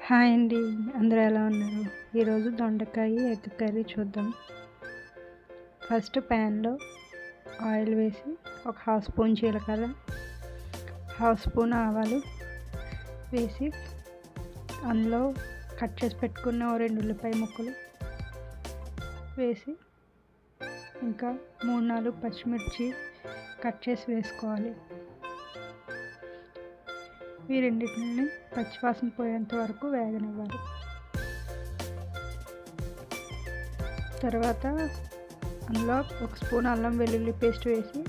Hi అండి, అందరూ ఎలా ఉన్నారు? ఈరోజు దొండకాయ ఎగ్ కర్రీ చూద్దాం. ఫస్ట్ ప్యాన్లో ఆయిల్ వేసి ఒక హాఫ్ స్పూన్ జీలకర్ర, హాఫ్ స్పూన్ ఆవాలు వేసి అందులో కట్ చేసి పెట్టుకున్న 2 ఉల్లిపాయ ముక్కలు వేసి ఇంకా 3-4 పచ్చిమిర్చి కట్ చేసి వేసుకోవాలి. ఈ రెండింటిని పచ్చివాసన పోయేంత వరకు వేగనివ్వాలి. తర్వాత అందులో 1 స్పూన్ అల్లం వెల్లుల్లి పేస్ట్ వేసి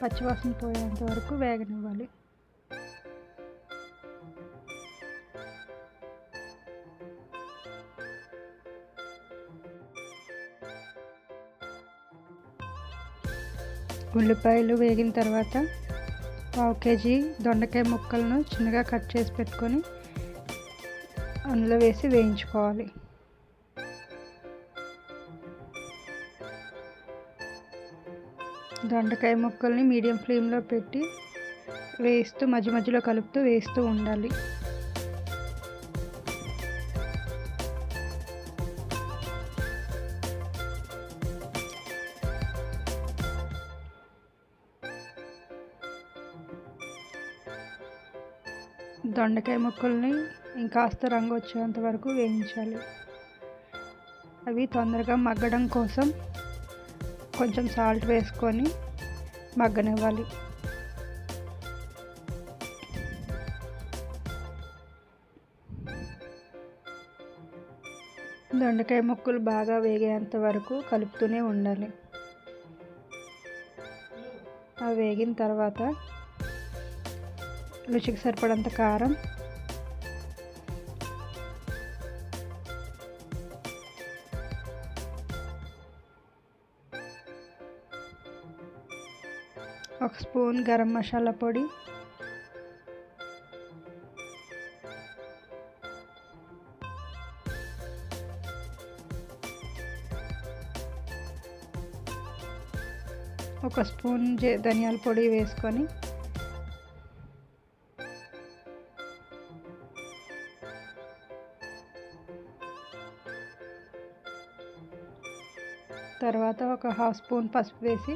పచ్చివాసన పోయేంత వరకు వేగనివ్వాలి. ఉల్లిపాయలు వేగిన తర్వాత 1/2 కేజీ దొండకాయ ముక్కలను చిన్నగా కట్ చేసి పెట్టుకొని అందులో వేసి వేయించుకోవాలి. దొండకాయ ముక్కల్ని మీడియం ఫ్లేమ్లో పెట్టి వేస్తూ మధ్య మధ్యలో కలుపుతూ వేస్తూ ఉండాలి. దొండకాయ ముక్కల్ని ఇంకాస్త రంగు వచ్చేంత వరకు వేయించాలి. అవి తొందరగా మగ్గడం కోసం కొంచెం సాల్ట్ వేసుకొని మగ్గనివ్వాలి. దొండకాయ ముక్కలు బాగా వేగేంత వరకు కలుపుతూనే ఉండాలి. అవి వేగిన తర్వాత రుచికి సరిపడంత కారం, ఒక స్పూన్ గరం మసాలా పొడి, ఒక స్పూన్ ధనియాల పొడి వేసుకొని తర్వాత ఒక హాఫ్ స్పూన్ పసుపు వేసి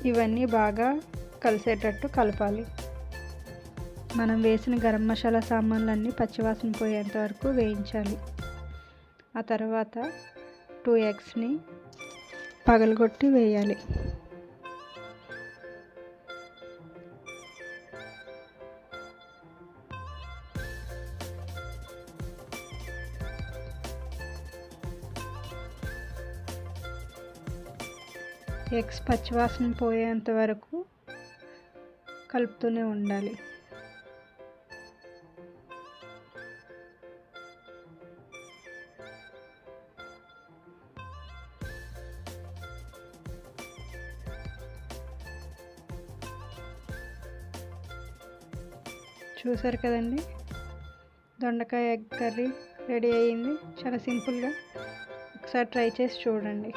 ఇవన్నీ బాగా కలిసేటట్టు కలపాలి. మనం వేసిన గరం మసాలా సామాన్లన్నీ పచ్చివాసన పోయేంత వరకు వేయించాలి. ఆ తర్వాత 2 ఎగ్స్ని పగలగొట్టి వేయాలి. ఎగ్స్ పచ్చివాసన పోయేంత వరకు కలుపుతూనే ఉండాలి. చూసారు కదండి, దొండకాయ ఎగ్ కర్రీ రెడీ అయ్యింది. చాలా సింపుల్గా ఒకసారి ట్రై చేసి చూడండి.